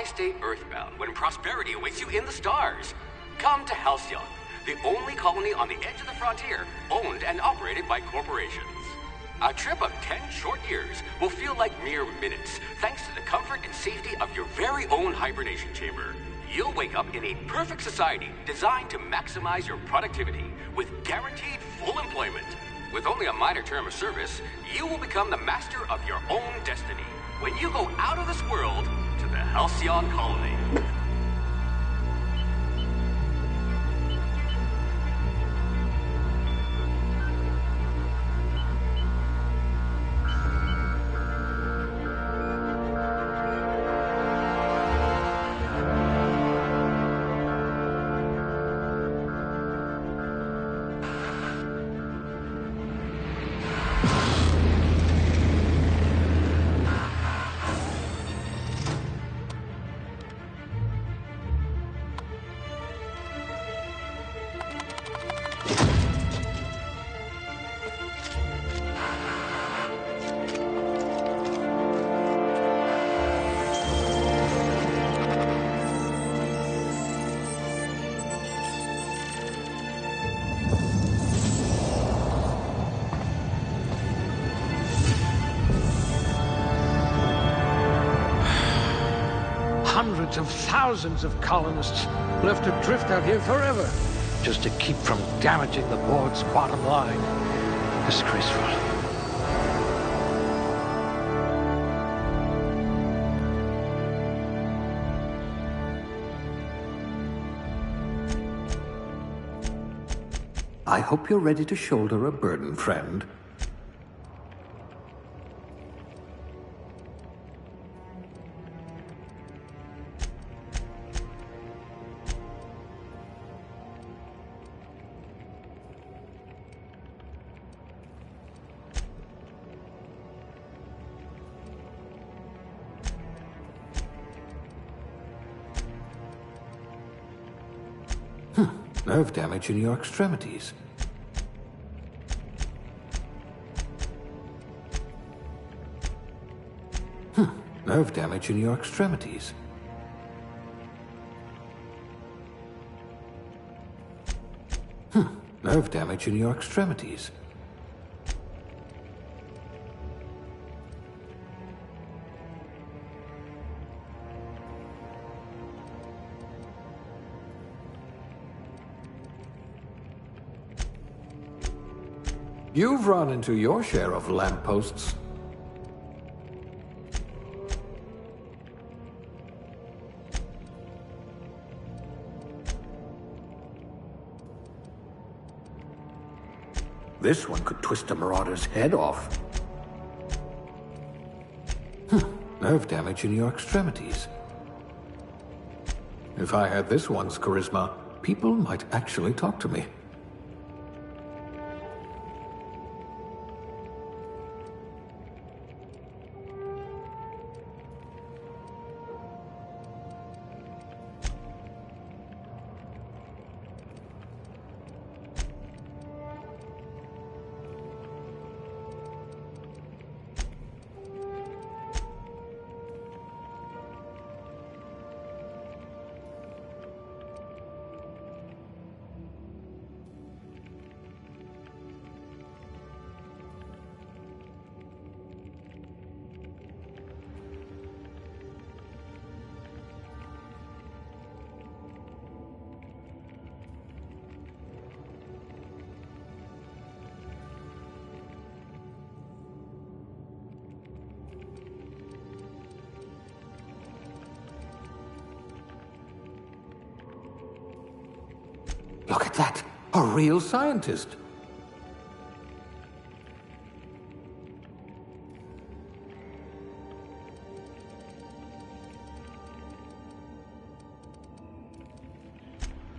Why stay earthbound when prosperity awaits you in the stars? Come to Halcyon, the only colony on the edge of the frontier, owned and operated by corporations. A trip of 10 short years will feel like mere minutes, thanks to the comfort and safety of your very own hibernation chamber. You'll wake up in a perfect society designed to maximize your productivity with guaranteed full employment. With only a minor term of service, you will become the master of your own destiny when you go out of this world to the Halcyon colony. Hundreds of thousands of colonists left adrift out here forever, just to keep from damaging the board's bottom line. Disgraceful. I hope you're ready to shoulder a burden, friend. Nerve damage in your extremities. Nerve damage in your extremities. Nerve damage in your extremities. You've run into your share of lampposts. This one could twist a marauder's head off. Nerve damage in your extremities. If I had this one's charisma, people might actually talk to me. Look at that! A real scientist!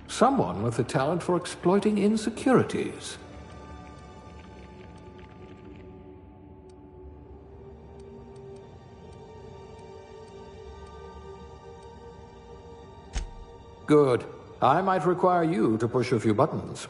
Someone with a talent for exploiting insecurities. Good. I might require you to push a few buttons.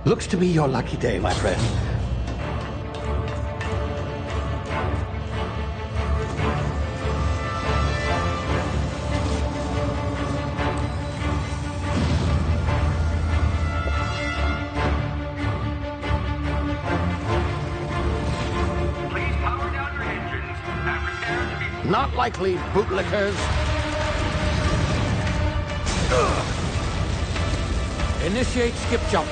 Looks to be your lucky day, my friend. Please power down your engines and prepare to be... Not likely, bootlickers. Initiate skip jump.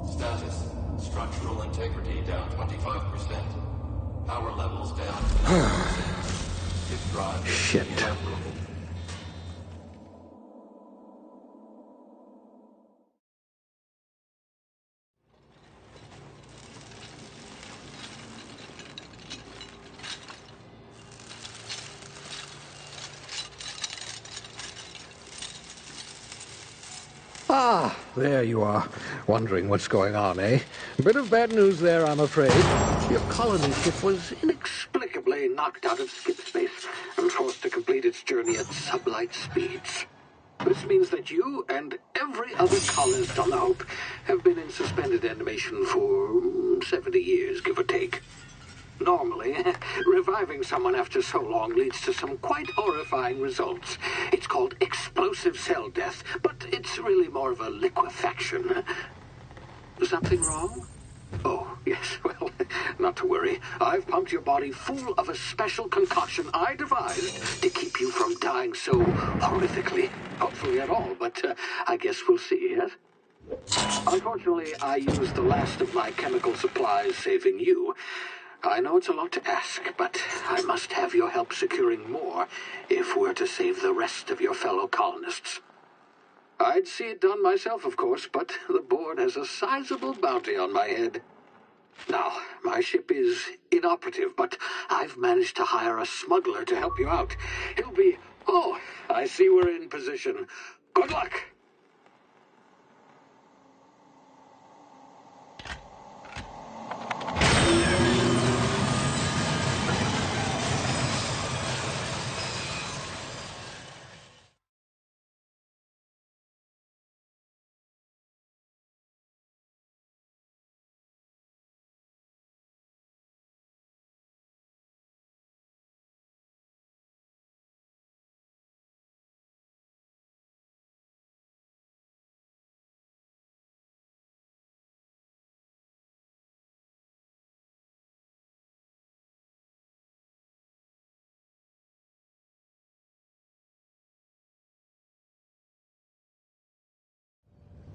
Status. Structural integrity down 25%. Power levels down 50%. If drive is Shit. inoperable. Ah, there you are. Wondering what's going on, eh? Bit of bad news there, I'm afraid. Your colony ship was inexplicably knocked out of skip space and forced to complete its journey at sublight speeds. This means that you and every other colonist on the Hope have been in suspended animation for 70 years, give or take. Normally, reviving someone after so long leads to some quite horrifying results. It's called explosive cell death, but it's really more of a liquefaction. Something wrong? Oh, yes, well, not to worry. I've pumped your body full of a special concoction I devised to keep you from dying so horrifically. Hopefully at all, but I guess we'll see, yes? Unfortunately, I used the last of my chemical supplies saving you. I know it's a lot to ask, but I must have your help securing more if we're to save the rest of your fellow colonists. I'd see it done myself, of course, but the board has a sizable bounty on my head. Now, my ship is inoperative, but I've managed to hire a smuggler to help you out. He'll be... Oh, I see we're in position. Good luck!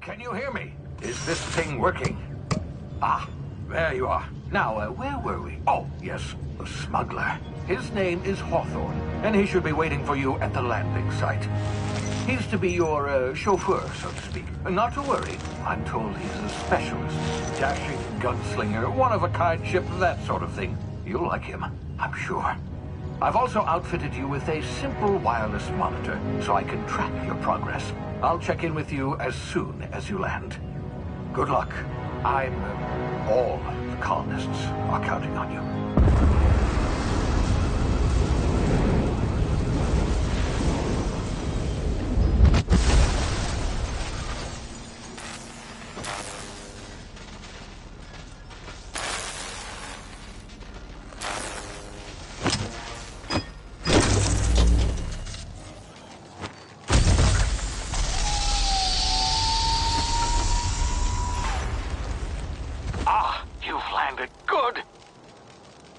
Can you hear me? Is this thing working? Ah, there you are. Now, where were we? Oh, yes, the smuggler. His name is Hawthorne, and he should be waiting for you at the landing site. He's to be your chauffeur, so to speak. Not to worry. I'm told he's a specialist. Dashing gunslinger, one-of-a-kind ship, that sort of thing. You'll like him, I'm sure. I've also outfitted you with a simple wireless monitor, so I can track your progress. I'll check in with you as soon as you land. Good luck. All the colonists are counting on you.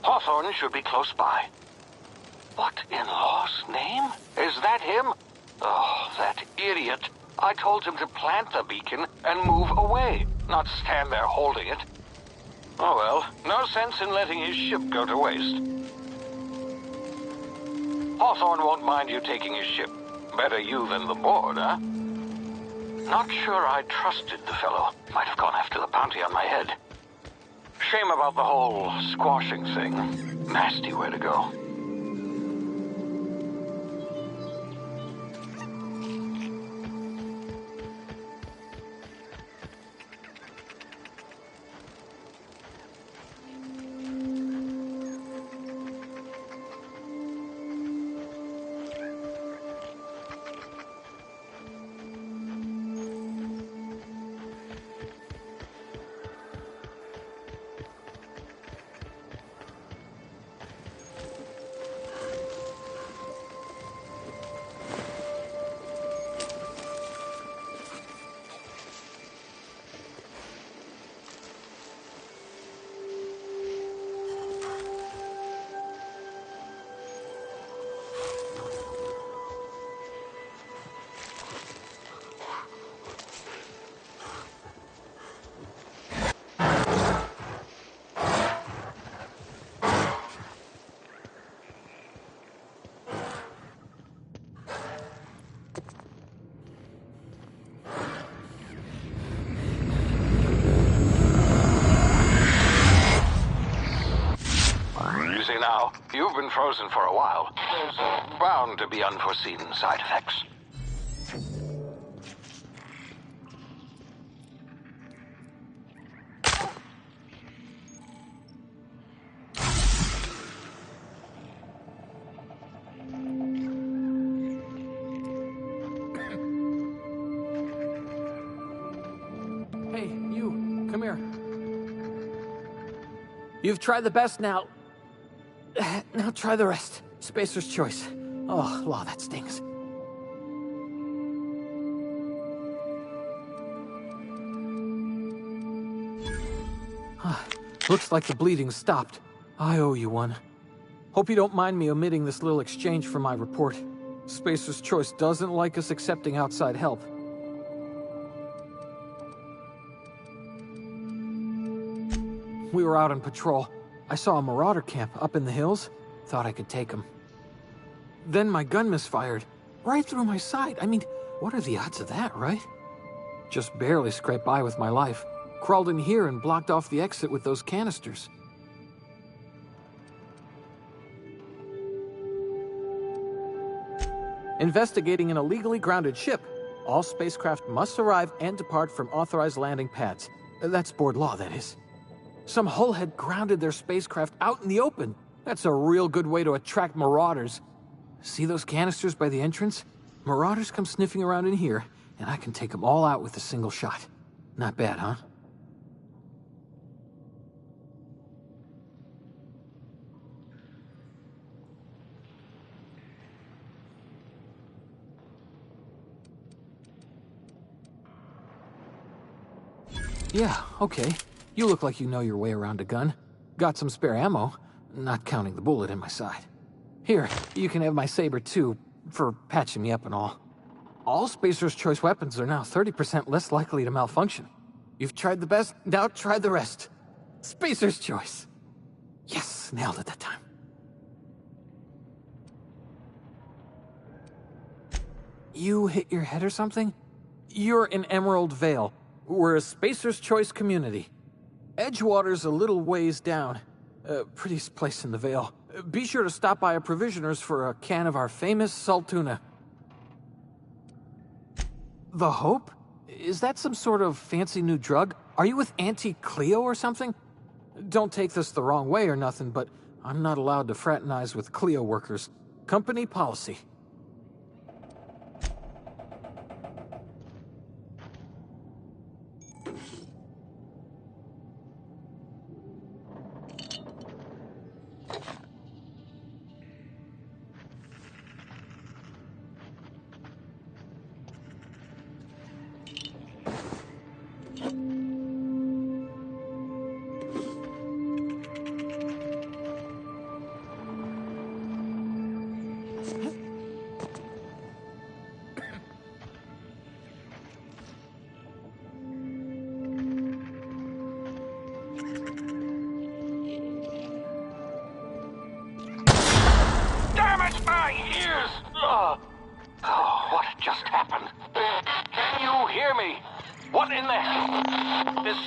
Hawthorne should be close by. What in law's name? Is that him? Oh, that idiot. I told him to plant the beacon and move away, not stand there holding it. Oh well, no sense in letting his ship go to waste. Hawthorne won't mind you taking his ship. Better you than the board, huh? Not sure I trusted the fellow. Might have gone after the bounty on my head. Shame about the whole squashing thing. Nasty way to go. Now, you've been frozen for a while. There's bound to be unforeseen side effects. Hey, you, come here. You've tried the best now. Now try the rest. Spacer's choice. Oh, law, that stings. Looks like the bleeding stopped. I owe you one. Hope you don't mind me omitting this little exchange from my report. Spacer's choice doesn't like us accepting outside help. We were out on patrol. I saw a marauder camp up in the hills. Thought I could take him. Then my gun misfired. Right through my side. I mean, what are the odds of that, right? Just barely scraped by with my life. Crawled in here and blocked off the exit with those canisters. Investigating an illegally grounded ship. All spacecraft must arrive and depart from authorized landing pads. That's board law, that is. Some hullhead grounded their spacecraft out in the open. That's a real good way to attract marauders. See those canisters by the entrance? Marauders come sniffing around in here, and I can take them all out with a single shot. Not bad, huh? Yeah, okay. You look like you know your way around a gun. Got some spare ammo, not counting the bullet in my side. Here, you can have my saber too, for patching me up and all. All Spacer's choice weapons are now 30% less likely to malfunction. You've tried the best, now try the rest. Spacer's choice. Yes, nailed it that time. You hit your head or something? You're in Emerald Vale. We're a Spacer's Choice community. Edgewater's a little ways down. Prettiest place in the Vale. Be sure to stop by a provisioner's for a can of our famous salt tuna. The Hope? Is that some sort of fancy new drug? Are you with Auntie Cleo or something? Don't take this the wrong way or nothing, but I'm not allowed to fraternize with Cleo workers. Company policy. My ears! Oh, what just happened? Can you hear me? What in the hell? This...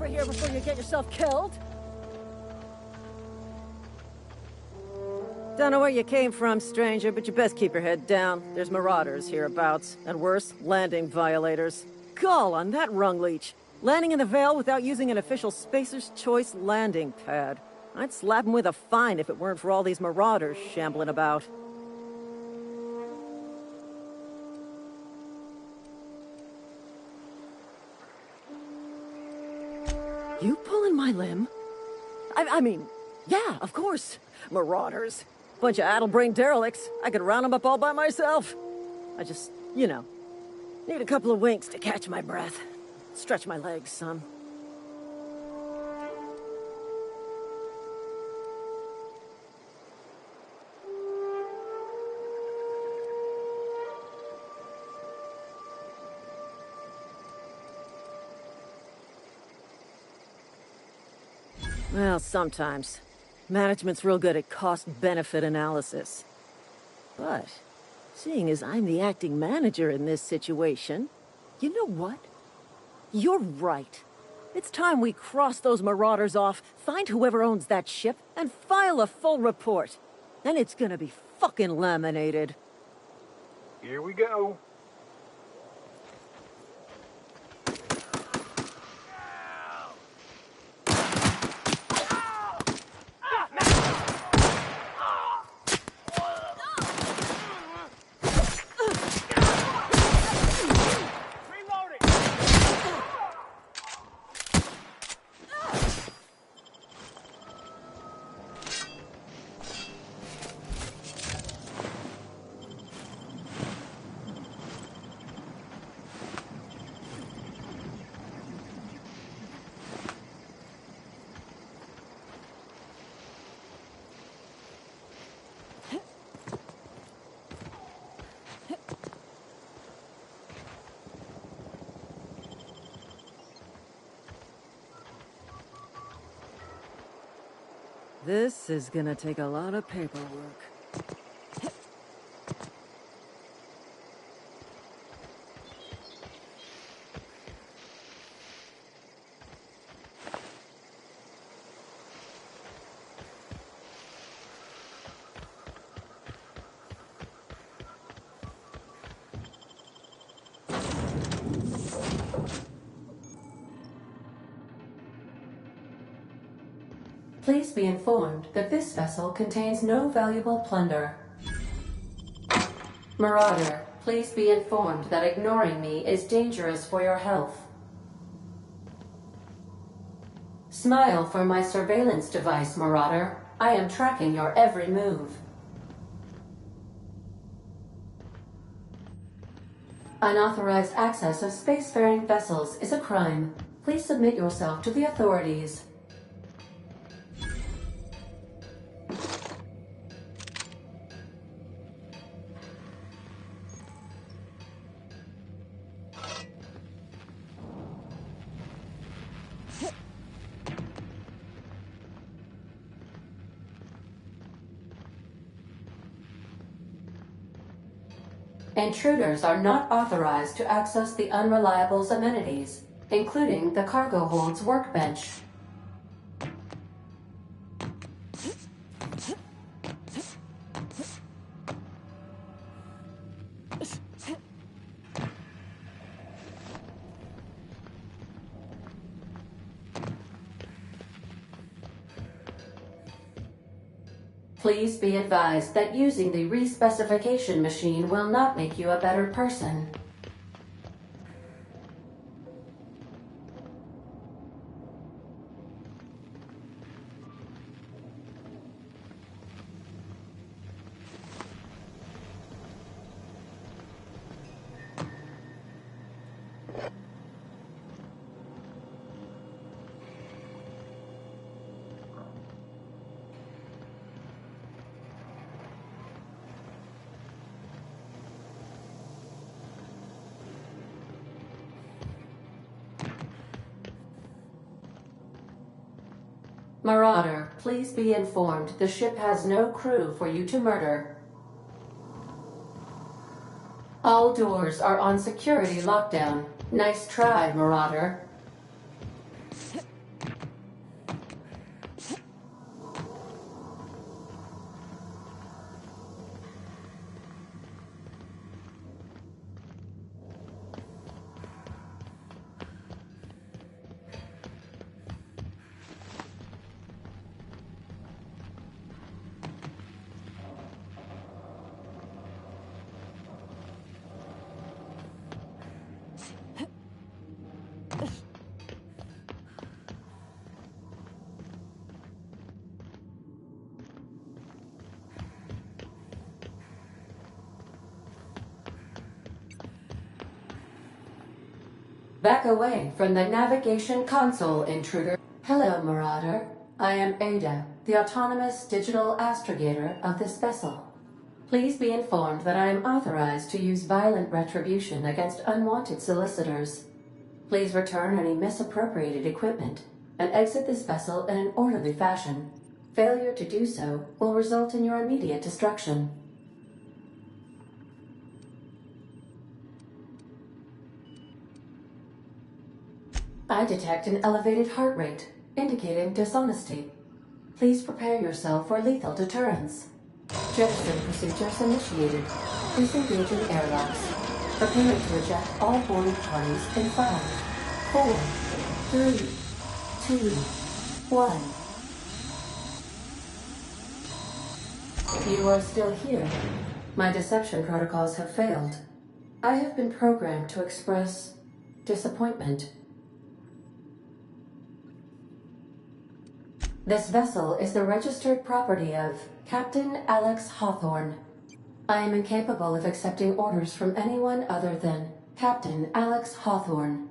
Here before you get yourself killed. Don't know where you came from, stranger, but you best keep your head down. There's marauders hereabouts, and worse, landing violators. Gall on that rung leech. Landing in the Vale without using an official Spacer's Choice landing pad. I'd slap him with a fine if it weren't for all these marauders shambling about. You pulling my limb? I mean, yeah, of course. Marauders. Bunch of addle-brained derelicts. I could round them up all by myself. I just, you know, need a couple of winks to catch my breath. Stretch my legs some. Well, sometimes. Management's real good at cost-benefit analysis. But, seeing as I'm the acting manager in this situation, you know what? You're right. It's time we cross those marauders off, find whoever owns that ship, and file a full report. Then it's gonna be fucking laminated. Here we go. This is gonna take a lot of paperwork. Please be informed that this vessel contains no valuable plunder. Marauder, please be informed that ignoring me is dangerous for your health. Smile for my surveillance device, Marauder. I am tracking your every move. Unauthorized access of spacefaring vessels is a crime. Please submit yourself to the authorities. Intruders are not authorized to access the Unreliable's amenities, including the cargo hold's workbench. Please be advised that using the respecification machine will not make you a better person. Marauder, please be informed the ship has no crew for you to murder. All doors are on security lockdown. Nice try, Marauder. Back away from the navigation console, intruder. Hello, Marauder. I am Ada, the autonomous digital astrogator of this vessel. Please be informed that I am authorized to use violent retribution against unwanted solicitors. Please return any misappropriated equipment and exit this vessel in an orderly fashion. Failure to do so will result in your immediate destruction. I detect an elevated heart rate, indicating dishonesty. Please prepare yourself for lethal deterrence. Jettison procedures initiated. Disengaging airlocks. Preparing to eject all boarding parties in 5, 4, 3, 2, 1. You are still here. My deception protocols have failed. I have been programmed to express disappointment. This vessel is the registered property of Captain Alex Hawthorne. I am incapable of accepting orders from anyone other than Captain Alex Hawthorne.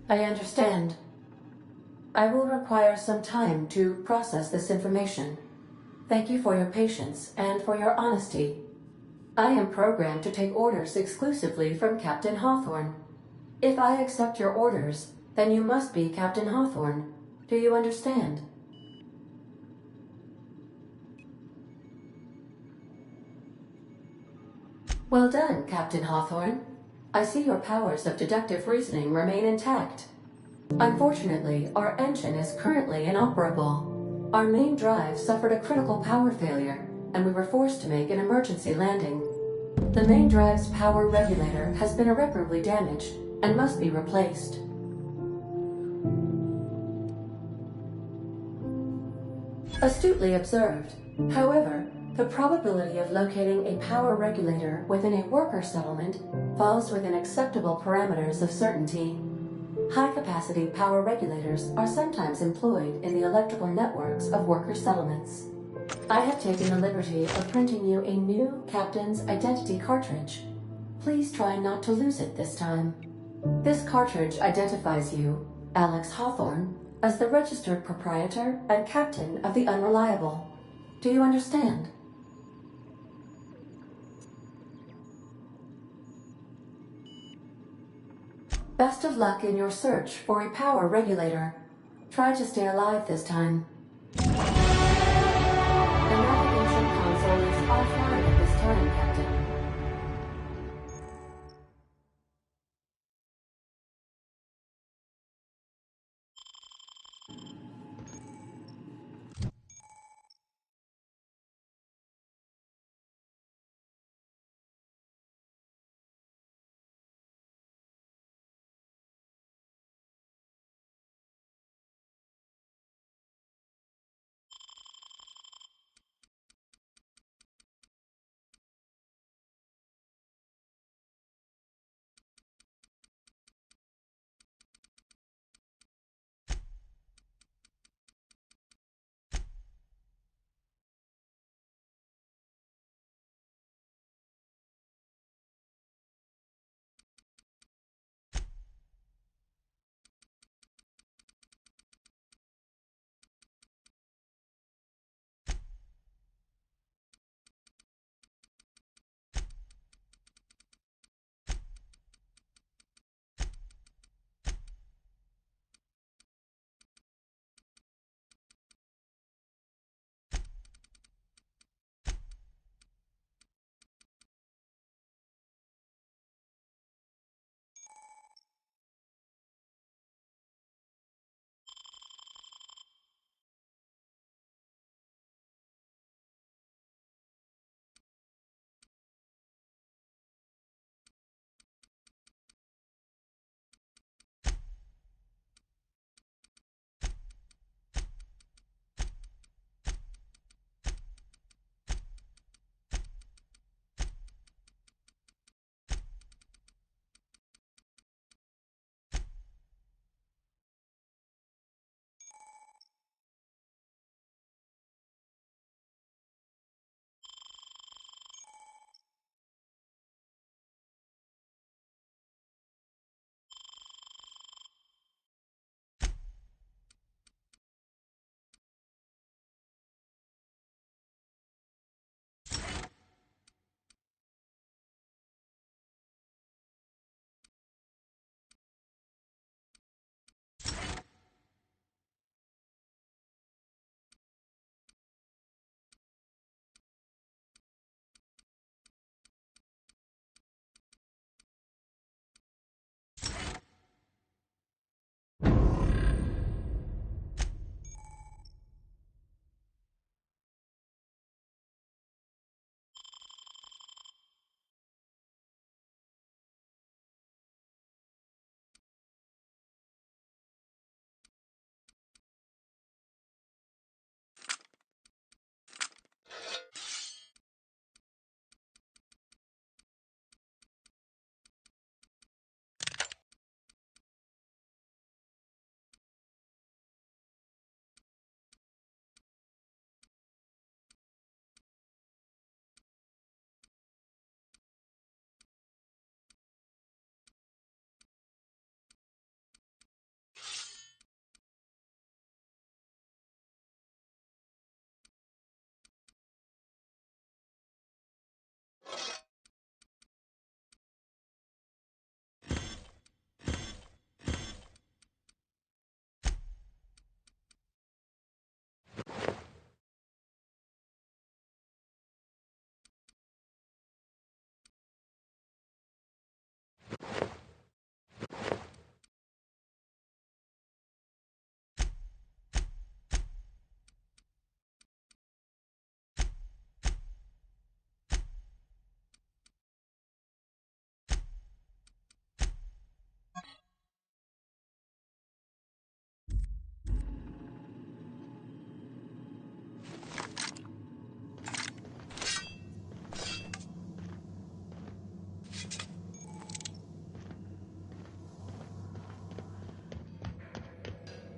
I understand. I will require some time to process this information. Thank you for your patience and for your honesty. I am programmed to take orders exclusively from Captain Hawthorne. If I accept your orders, then you must be Captain Hawthorne. Do you understand? Well done, Captain Hawthorne. I see your powers of deductive reasoning remain intact. Unfortunately, our engine is currently inoperable. Our main drive suffered a critical power failure, and we were forced to make an emergency landing. The main drive's power regulator has been irreparably damaged and must be replaced. Astutely observed. However, the probability of locating a power regulator within a worker settlement falls within acceptable parameters of certainty. High-capacity power regulators are sometimes employed in the electrical networks of worker settlements. I have taken the liberty of printing you a new Captain's Identity cartridge. Please try not to lose it this time. This cartridge identifies you, Alex Hawthorne, as the registered proprietor and captain of the Unreliable. Do you understand? Best of luck in your search for a power regulator. Try to stay alive this time. The navigation console is offline at this time, Captain.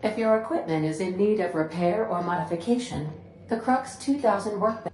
If your equipment is in need of repair or modification, the Crux 2000 workbench.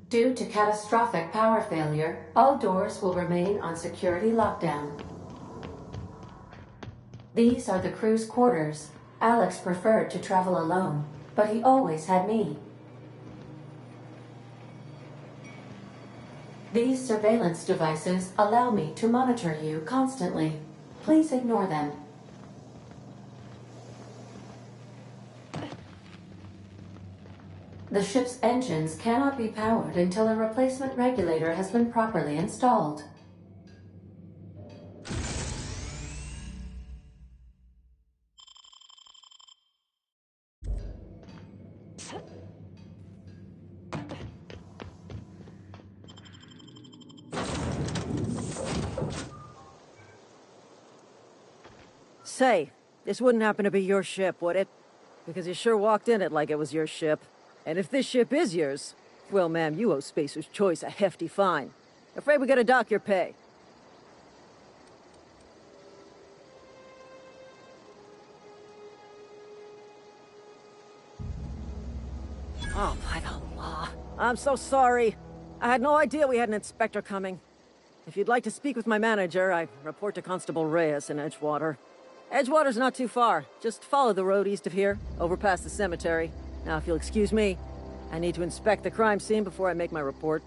Due to catastrophic power failure, all doors will remain on security lockdown. These are the crew's quarters. Alex preferred to travel alone, but he always had me. These surveillance devices allow me to monitor you constantly. Please ignore them. The ship's engines cannot be powered until a replacement regulator has been properly installed. Say, this wouldn't happen to be your ship, would it? Because you sure walked in it like it was your ship. And if this ship is yours, well, ma'am, you owe Spacer's Choice a hefty fine. Afraid we gotta dock your pay. Oh, by the law. I'm so sorry. I had no idea we had an inspector coming. If you'd like to speak with my manager, I report to Constable Reyes in Edgewater. Edgewater's not too far. Just follow the road east of here, over past the cemetery. Now, if you'll excuse me, I need to inspect the crime scene before I make my report.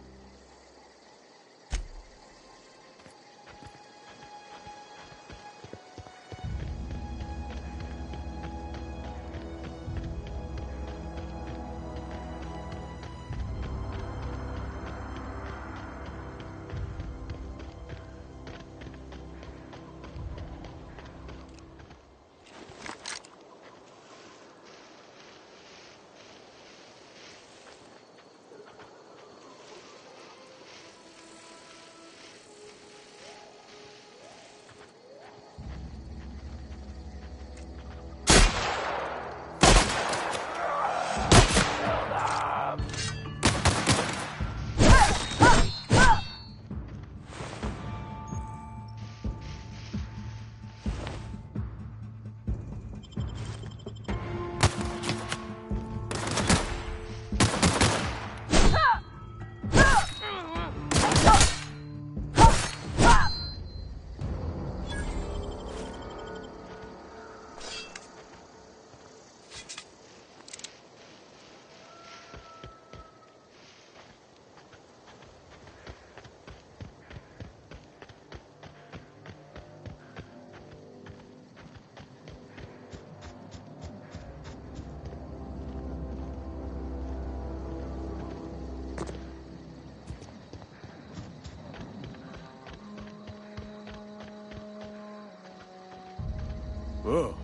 Whoa.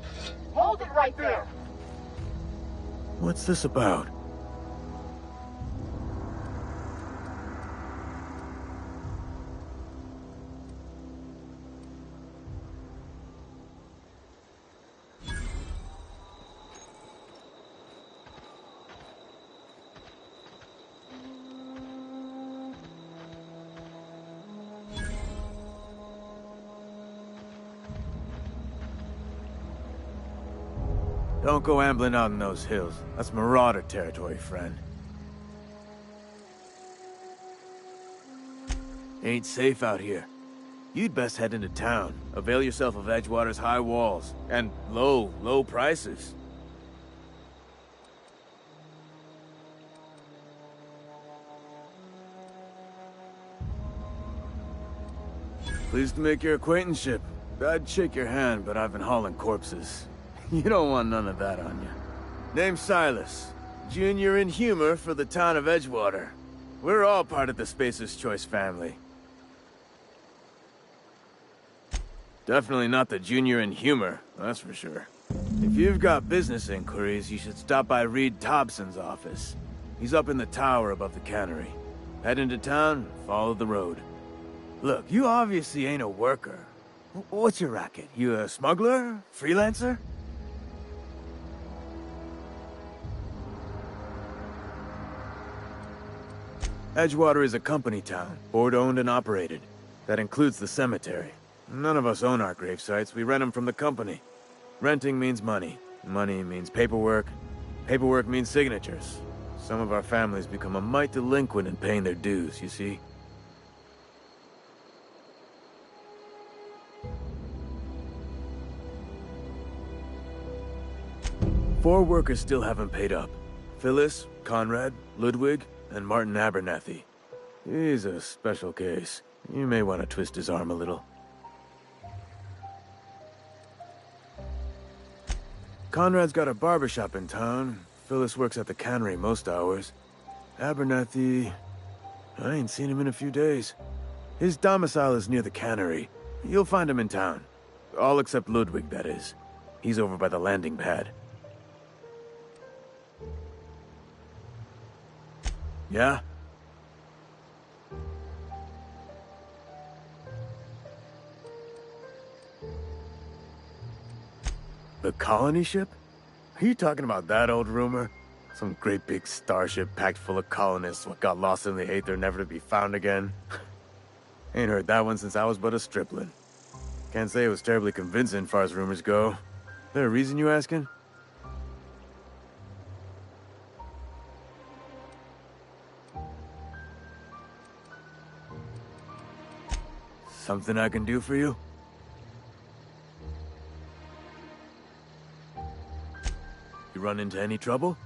Hold it right there! What's this about? Don't go ambling out in those hills. That's Marauder territory, friend. Ain't safe out here. You'd best head into town. Avail yourself of Edgewater's high walls. And low prices. Pleased to make your acquaintanceship. I'd shake your hand, but I've been hauling corpses. You don't want none of that on you. Name's Silas. Junior in humor for the town of Edgewater. We're all part of the Spacer's Choice family. Definitely not the junior in humor, that's for sure. If you've got business inquiries, you should stop by Reed Thompson's office. He's up in the tower above the cannery. Head into town, follow the road. Look, you obviously ain't a worker. What's your racket? You a smuggler? Freelancer? Edgewater is a company town, board-owned and operated. That includes the cemetery. None of us own our grave sites, we rent them from the company. Renting means money. Money means paperwork. Paperwork means signatures. Some of our families become a mite delinquent in paying their dues, you see? Four workers still haven't paid up. Phyllis, Conrad, Ludwig, and Martin Abernathy. He's a special case. You may want to twist his arm a little. Conrad's got a barbershop in town. Phyllis works at the cannery most hours. Abernathy... I ain't seen him in a few days. His domicile is near the cannery. You'll find him in town. All except Ludwig, that is. He's over by the landing pad. Yeah? The colony ship? Are you talking about that old rumor? Some great big starship packed full of colonists what got lost in the aether never to be found again? Ain't heard that one since I was but a stripling. Can't say it was terribly convincing far as rumors go. There a reason you asking? Something I can do for you? You run into any trouble?